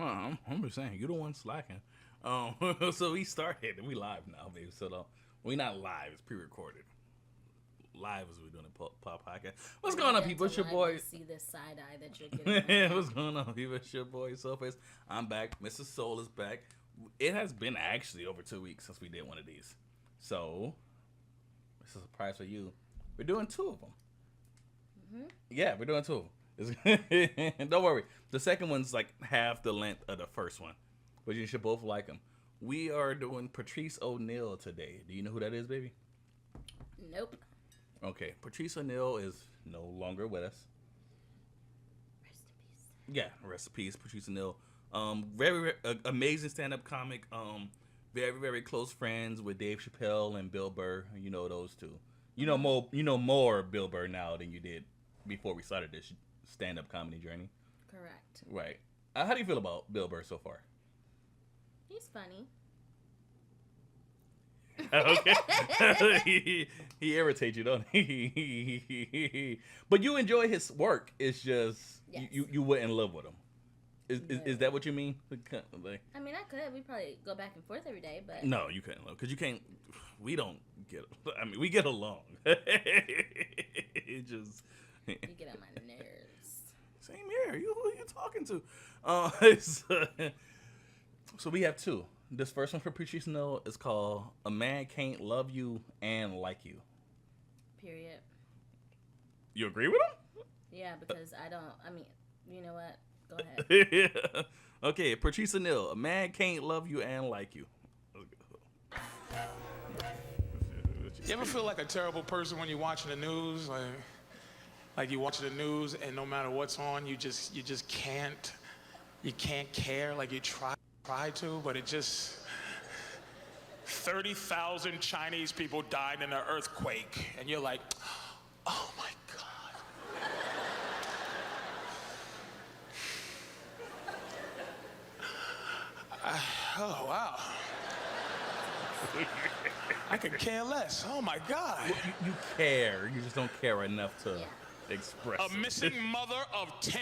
I'm just saying, you're the one slacking. So we started. We live now, baby. So we not live. It's pre-recorded. Live as we're doing a pop podcast. What's going on, people? It's your boy. See this side eye that you're getting. What's going on, people? It's your boy Soulface. I'm back. Mrs. Soul is back. It has been actually over 2 weeks since we did one of these. So this is a surprise for you. We're doing two of them. Mm-hmm. Yeah, we're doing two of them. Don't worry. The second one's like half the length of the first one, but you should both like them. We are doing Patrice O'Neal today. Do you know who that is, baby? Nope. Okay, Patrice O'Neal is no longer with us. Rest in peace. Yeah, rest in peace, Patrice O'Neal. Very amazing stand-up comic. Very close friends with Dave Chappelle and Bill Burr. You know those two. You know more Bill Burr now than you did before we started this stand-up comedy journey. Correct. Right. How do you feel about Bill Burr so far? He's funny. Okay. he irritates you, don't he? But you enjoy his work. It's just yes. you wouldn't live with him. Is that what you mean? I mean, I could. We probably go back and forth every day, but no, you couldn't, because you can't. We don't get. I mean, we get along. It just. You get on my nerves. Same here. Who are you talking to? So we have two. This first one for Patrice O'Neal is called "A Man Can't Love You and Like You." Period. You agree with him? Yeah, because I don't. I mean, you know what? Go ahead. Okay, Patrice O'Neal. A man can't love you and like you. You ever feel like a terrible person when you're watching the news? Like you watch the news and no matter what's on, you just can't care. Like you try to, but it just 30,000 Chinese people died in an earthquake, and you're like, oh my God. Oh wow. I could care less. Oh my God. Well, you care. You just don't care enough to express. A missing mother of 10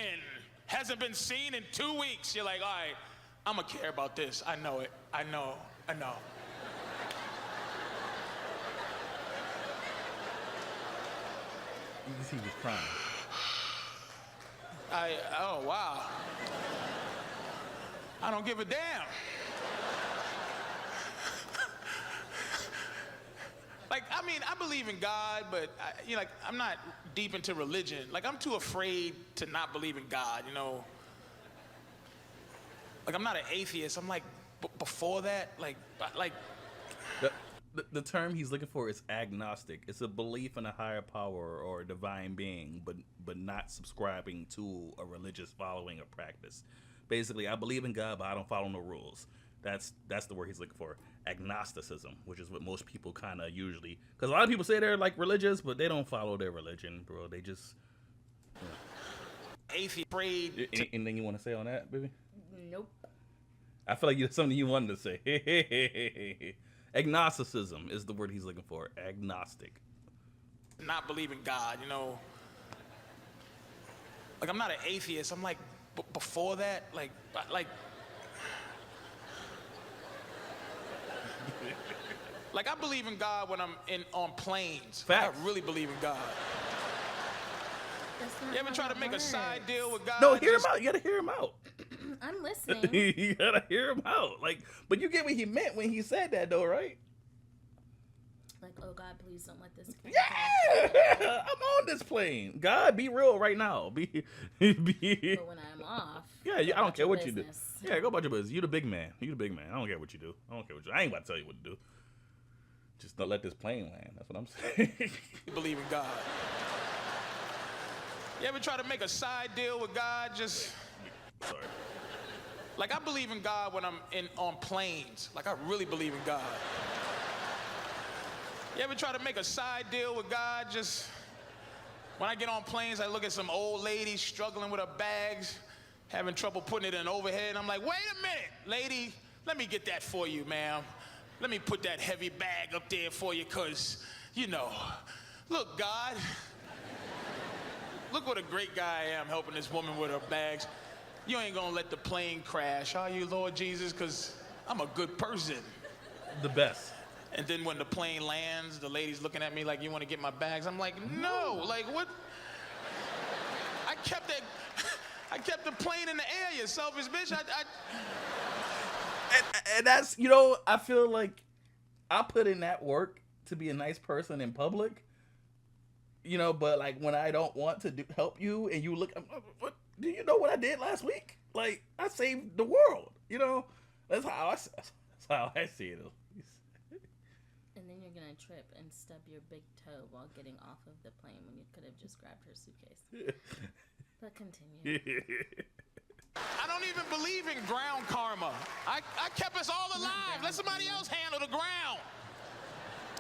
hasn't been seen in 2 weeks. You're like, all right, I'm gonna care about this. I know it. I know. You can see he was crying. Oh wow. I don't give a damn. Like, I mean, I believe in God, but I'm not deep into religion. Like, I'm too afraid to not believe in God, you know. Like, I'm not an atheist. I'm like, before that, like. The term he's looking for is agnostic. It's a belief in a higher power or a divine being, but not subscribing to a religious following or practice. Basically, I believe in God, but I don't follow no rules. That's the word he's looking for. Agnosticism, which is what most people kind of usually, because a lot of people say they're like religious, but they don't follow their religion, bro. They just atheist. Anything you want to say on that, baby? Nope. I feel like it's something you wanted to say. Agnosticism is the word he's looking for. Agnostic. Not believe in God, you know. Like, I'm not an atheist. I'm like, before that, like. Like, I believe in God when I'm on planes. Facts. I really believe in God. You ever try to make a side deal with God? No, hear him out. You gotta hear him out. I'm listening. You gotta hear him out. Like, but you get what he meant when he said that, though, right? Like, oh God, please don't let this. Yeah, I'm on this plane. God, be real right now. Be. But when I'm off. Yeah, I don't care what business. you do. Yeah, go about your business. You the big man. I don't care what you do. I ain't about to tell you what to do. Just don't let this plane land. That's what I'm saying. You believe in God. You ever try to make a side deal with God? Just. Sorry. Like, I believe in God when I'm on planes. Like, I really believe in God. You ever try to make a side deal with God? Just when I get on planes, I look at some old lady struggling with her bags, having trouble putting it in overhead. And I'm like, wait a minute, lady, let me get that for you, ma'am. Let me put that heavy bag up there for you, because, you know, look, God, look what a great guy I am helping this woman with her bags. You ain't gonna let the plane crash, are you, Lord Jesus? Because I'm a good person. The best. And then when the plane lands, the lady's looking at me like, you want to get my bags? I'm like, no. Like, what? I kept the plane in the air, you selfish bitch. And that's, you know, I feel like I put in that work to be a nice person in public, you know, but like when I don't want to help you and you look, what, do you know what I did last week? Like, I saved the world, you know? That's how I see it. And then you're going to trip and stub your big toe while getting off of the plane when you could have just grabbed her suitcase. But continue. I don't even believe in ground karma. I kept us all alive. Let somebody else handle the ground.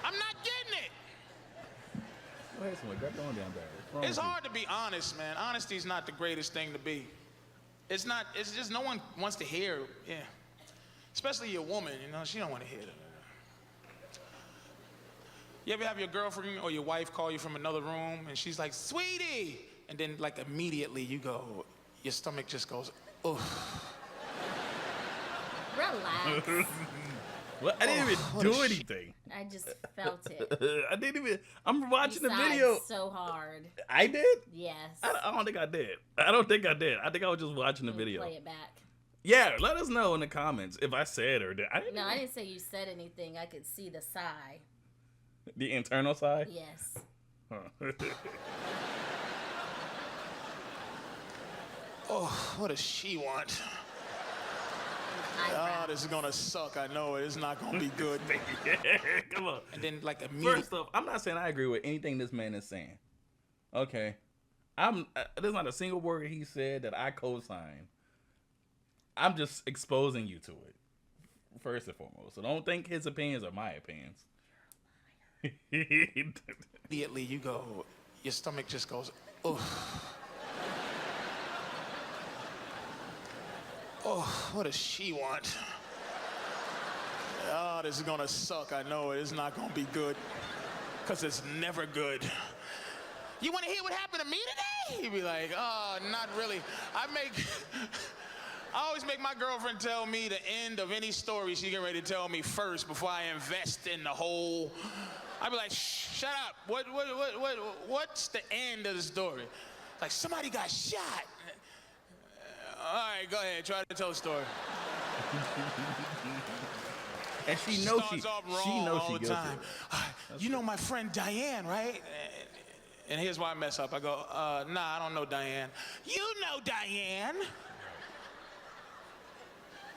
I'm not getting it. Go ahead, someone. Got going down there. It's hard to be honest, man. Honesty is not the greatest thing to be. It's not. It's just no one wants to hear. Yeah. Especially your woman, you know, she don't want to hear that. You ever have your girlfriend or your wife call you from another room and she's like, sweetie, and then like immediately you go, your stomach just goes, ugh. Relax. Well, I didn't even do anything. I just felt it. I didn't even. I'm watching You the sighed video. so hard. I did? Yes. I don't think I did. I don't think I did. I think I was just watching the video. Play it back. Yeah, let us know in the comments if I said or did. No, I didn't say you said anything. I could see the sigh. The internal side? Yes. Huh. Oh, what does she want? Oh, this is gonna suck. I know it. It's not gonna be good. Come on. And then like immediately. First off, I'm not saying I agree with anything this man is saying. Okay. There's not a single word he said that I co-sign. I'm just exposing you to it. First and foremost. So don't think his opinions are my opinions. Immediately you go, your stomach just goes, ugh. Oh, what does she want? Oh, this is gonna suck. I know it. It's not gonna be good. Because it's never good. You wanna hear what happened to me today? You'd be like, oh, not really. I always make my girlfriend tell me the end of any story she get ready to tell me first before I invest in the whole. I'd be like, shh, shut up. What's the end of the story? Like, somebody got shot. All right, go ahead. Try to tell the story. And she knows she goes through it. You know my friend Diane, right? And here's why I mess up. I go, nah, I don't know Diane. You know Diane.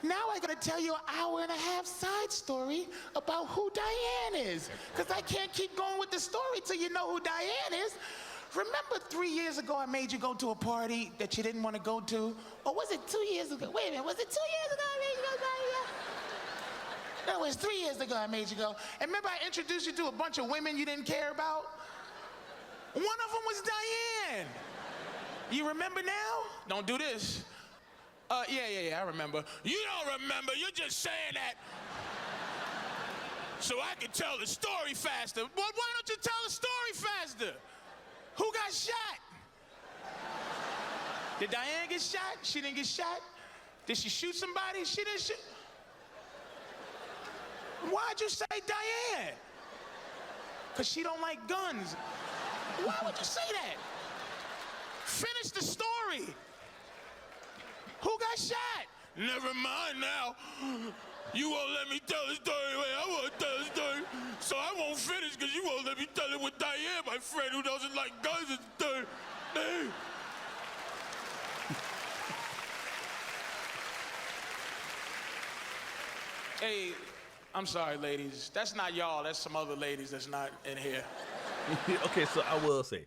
Now I gotta tell you an hour-and-a-half side story about who Diane is. Because I can't keep going with the story till you know who Diane is. Remember 3 years ago I made you go to a party that you didn't want to go to? Or was it 2 years ago? Wait a minute, was it 2 years ago I made you go? No, it was 3 years ago I made you go. And remember I introduced you to a bunch of women you didn't care about? One of them was Diane. You remember now? Don't do this. Yeah, I remember. You don't remember, you're just saying that so I can tell the story faster. Well, why don't you tell the story faster? Who got shot? Did Diane get shot? She didn't get shot? Did she shoot somebody? She didn't shoot. Why'd you say Diane? Because she don't like guns. Why would you say that? Finish the story. Who got shot? Never mind now. You won't let me tell the story the way I want to tell the story. So I won't finish because you won't let me tell it with Diane, my friend who doesn't like guns and stuff. Hey, I'm sorry, ladies. That's not y'all. That's some other ladies that's not in here. Okay, so I will say,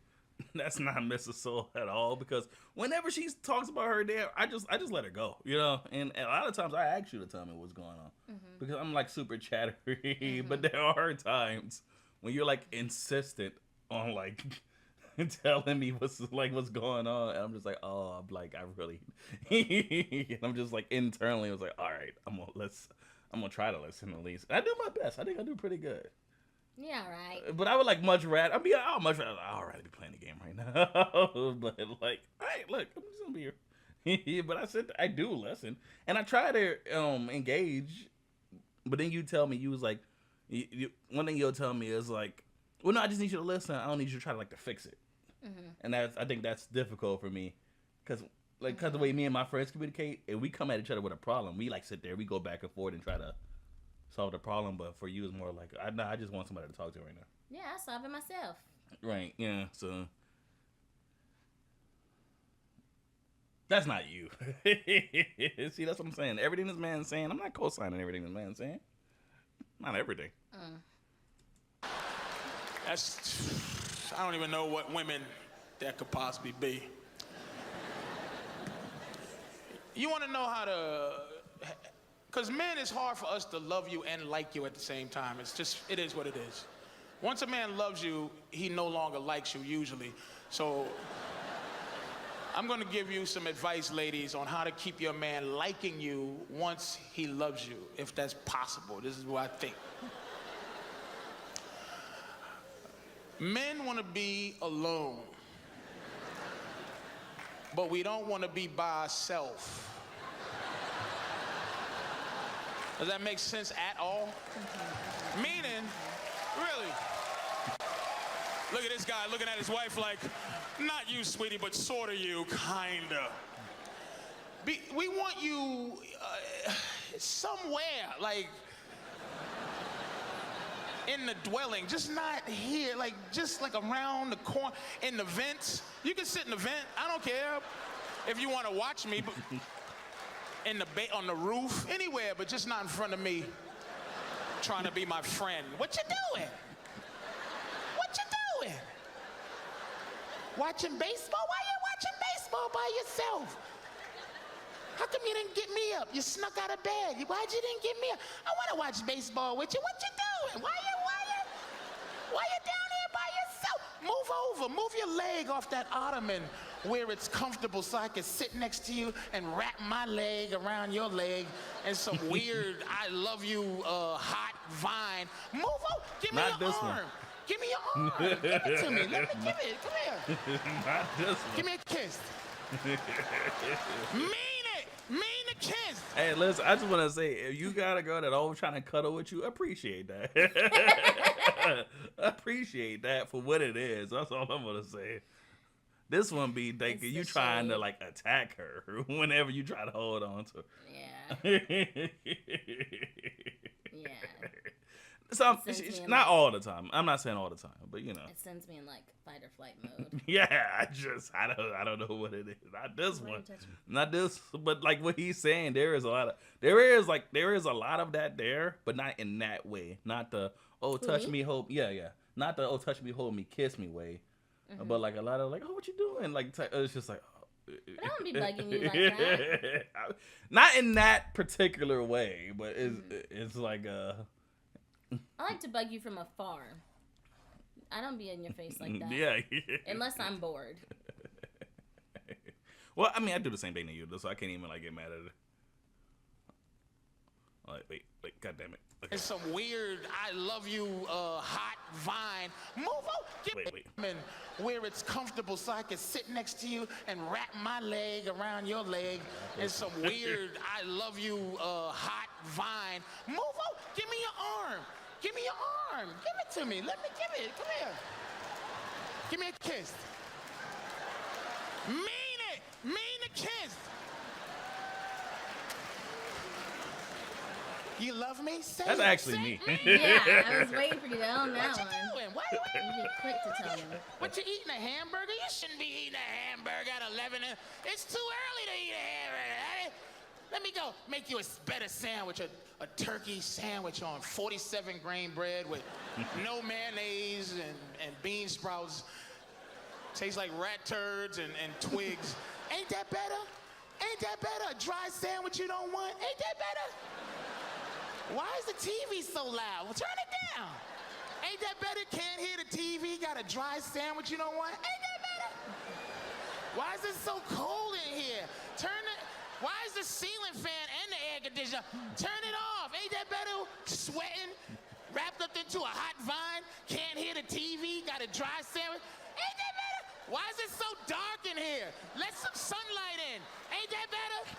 that's not Mrs. Soul at all, because whenever she talks about her dad, I just let her go, you know. And a lot of times I ask you to tell me what's going on, because I'm like super chattery. But there are times when you're like insistent on like telling me what's going on, and I'm just like, oh, I'm like, I really, and I'm just like internally, I was like, all right, I'm gonna try to listen at least. I do my best. I think I do pretty good. Yeah, right. But I would like much rather. I'd much rather. I'd rather be playing the game right now. But like, hey, look, I'm just gonna be here. But I do listen, and I try to engage. But then you tell me you was like, one thing you'll tell me is like, well, no, I just need you to listen. I don't need you to try to fix it. And I think that's difficult for me, cause the way me and my friends communicate, and we come at each other with a problem, we sit there, we go back and forth and try to solve the problem. But for you, it's more like I just want somebody to talk to right now. Yeah, I solve it myself. Right. Yeah. So. That's not you. See, that's what I'm saying. Everything this man's saying, I'm not co-signing everything this man's saying. Not everything. I don't even know what women that could possibly be. You want to know how to, because men, it's hard for us to love you and like you at the same time. It is what it is. Once a man loves you, he no longer likes you usually. So I'm going to give you some advice, ladies, on how to keep your man liking you once he loves you, if that's possible. This is what I think. Men want to be alone, but we don't want to be by ourselves. Does that make sense at all? Meaning, really, look at this guy looking at his wife like, not you, sweetie, but sort of you, kinda. We want you somewhere, in the dwelling, just not here, just around the corner, in the vents. You can sit in the vent, I don't care if you want to watch me, but on the roof, anywhere, but just not in front of me, trying to be my friend. What you doing? What you doing? Watching baseball? Why you watching baseball by yourself? How come you didn't get me up? You snuck out of bed. Why'd you didn't get me up? I want to watch baseball with you. What you doing? Why you down here by yourself? Move over. Move your leg off that ottoman where it's comfortable so I can sit next to you and wrap my leg around your leg and some weird I love you hot vine. Move over. Give me your arm. Give me your arm. Give it to me. Let me give it. Come here. Not this one. Give me a kiss. Mean the kiss. Hey, listen, I just want to say, if you got a girl that always trying to cuddle with you, appreciate that. Appreciate that for what it is. That's all I'm going to say. This one be thinking you trying to attack her whenever you try to hold on to her. Yeah. Yeah. So not all the time. I'm not saying all the time, but It sends me in fight or flight mode. Yeah, I don't know what it is. Not this one. Not this, but what he's saying, there is a lot of that there, but not in that way. Not the touch me, hold not the touch me, hold me, kiss me way. Mm-hmm. But a lot of what you doing? It's just But I don't be bugging you like that. Not in that particular way, but it's I like to bug you from afar. I don't be in your face like that. Yeah. Unless I'm bored. Well, I mean, I do the same thing to you, so I can't even get mad at it. Wait, God damn it. Okay. It's some weird I love you hot vine. Move over. Wait. Where it's comfortable so I can sit next to you and wrap my leg around your leg. It's some weird I love you hot vine. Move over. Give me your arm. Give me your arm. Give it to me. Let me give it. Come here. Give me a kiss. Mean it. Mean the kiss. You love me? Say That's it. actually Say me. Yeah, I was waiting for you to own that What you one. doing? What You get quick to tell me. What you eating, a hamburger? You shouldn't be eating a hamburger at 11. It's too early to eat a hamburger. Let me go make you a better sandwich, a turkey sandwich on 47 grain bread with no mayonnaise and bean sprouts. Tastes like rat turds and twigs. Ain't that better? Ain't that better? A dry sandwich you don't want? Ain't that better? Why is the TV so loud? Well, turn it down. Ain't that better? Can't hear the TV, got a dry sandwich you don't want? Ain't that better? Why is it so cold in here? Why is the ceiling fan and the air conditioner? Turn it off. Ain't that better? Sweating, wrapped up into a hot vine, can't hear the TV, got a dry sandwich. Ain't that better? Why is it so dark in here? Let some sunlight in. Ain't that better?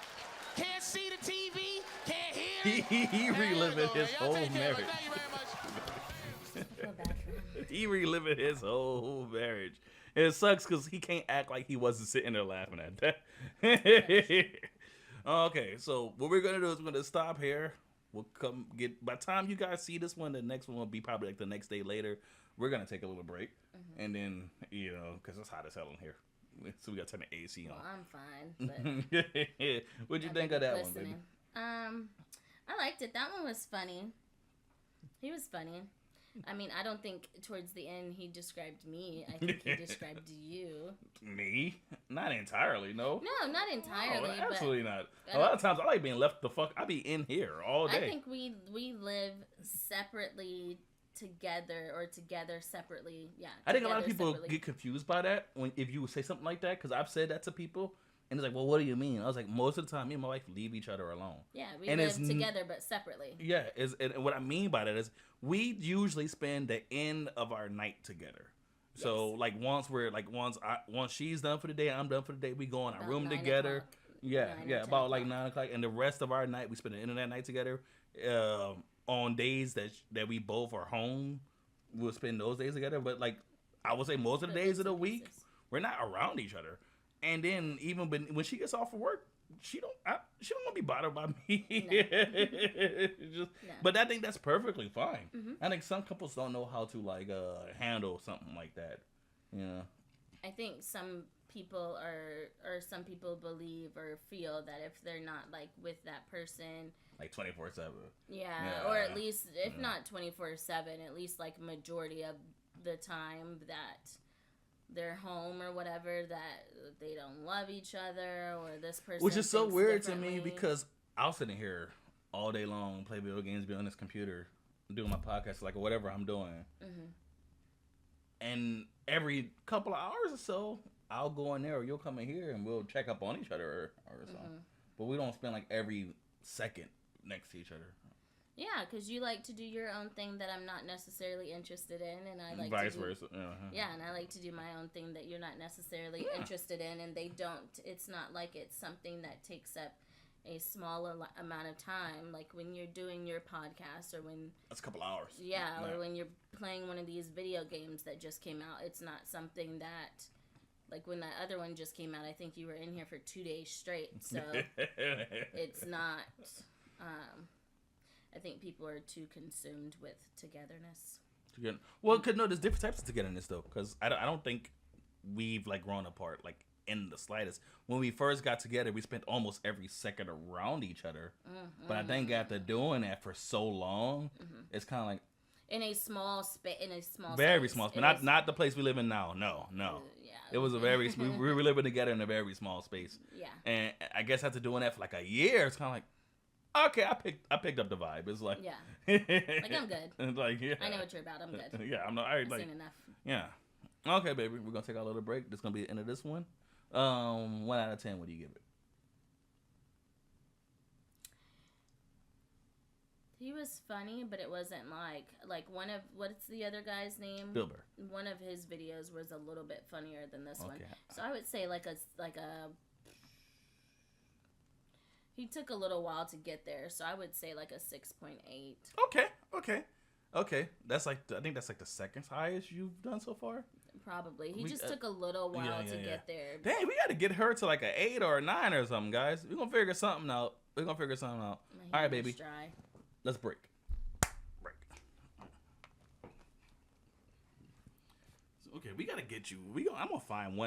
Can't see the TV, can't hear it. He reliving his Y'all whole take care of marriage. it. Thank you very much. I feel bad for him. He reliving his whole marriage. And it sucks because he can't act like he wasn't sitting there laughing at that. Okay, so what we're gonna do is we're gonna stop here. We'll come get. By the time you guys see this one, the next one will be probably like the next day later. We're gonna take a little break, and then because it's hot as hell in here, so we gotta turn the AC on. Well, I'm fine. But What'd you think of that one, baby? I liked it. That one was funny. He was funny. I mean, I don't think towards the end he described me. I think he described you. Me? Not entirely, no. No, not entirely. Oh, absolutely not. I A lot of times I like being left the fuck. I be in here all day. I think we live separately together or together separately. Yeah. I think a lot of people separately. get confused by that if you say something like that, because I've said that to people. And it's like, well, what do you mean? I was like, most of the time, me and my wife leave each other alone. Yeah, we and live together but separately. Yeah, and what I mean by that is we usually spend the end of our night together. So Yes. like once she's done for the day, I'm done for the day. We go in our About room 9 together. o'clock. Yeah, 9 or yeah, 10 about like o'clock. 9 o'clock, and the rest of our night we spend the end of that night together. On days that we both are home, we'll spend those days together. But like I would say, most of the But days of bits the and week, pieces. we're not around each other. And then even when she gets off of work, she don't want to be bothered by me. No. But I think that's perfectly fine. Mm-hmm. I think some couples don't know how to like handle something like that. Yeah. I think some people some people believe or feel that if they're not like with that person, Like 24/7. yeah, Yeah. or at least if Yeah. not 24/7, at least like majority of the time that they're home or whatever, that they don't love each other or this person, Which is so thinks weird to me differently. because I'll sit in here all day long, play video games, be on this computer, doing my podcast, like whatever I'm doing. Mhm. And every couple of hours or so, I'll go in there or you'll come in here and we'll check up on each other or something. But we don't spend like every second next to each other. Yeah, because you like to do your own thing that I'm not necessarily interested in, and I like Vice to do, versa. Uh-huh. Yeah, and I like to do my own thing that you're not necessarily interested in, and they don't. It's not like it's something that takes up a small amount of time, like when you're doing your podcast or when That's a couple hours. yeah, or when you're playing one of these video games that just came out. It's not something that, like when that other one just came out, I think you were in here for 2 days straight, so it's not. I think people are too consumed with togetherness. Well, cause no, there's different types of togetherness though. Cause I don't think we've like grown apart like in the slightest. When we first got together, we spent almost every second around each other. Mm-hmm. But I think after doing that for so long, it's kind of like In a small space, very size. small. It But was- not the place we live in now. No. yeah. It was a very we were living together in a very small space. Yeah. And I guess after doing that for like a year, it's kind of like, okay, I picked up the vibe. It's like, Yeah. Like, I'm good. It's like, yeah. I know what you're about. I'm good. Yeah, I'm not. I've Like, seen enough. yeah. Okay, baby, we're gonna take our little break. This is gonna be the end of this one. 1 out of 10. What do you give it? He was funny, but it wasn't like one of what's the other guy's name? Bill Burr. One of his videos was a little bit funnier than this one. Okay. So I would say like a. He took a little while to get there, so I would say like a 6.8. Okay. That's like I think that's like the second highest you've done so far. Probably. He We- just took a little while to get there. Dang, we got to get her to like an 8 or a 9 or something, guys. We're gonna figure something out. My All right, humor baby. is dry. Let's break. Okay, we gotta get you. I'm gonna find one.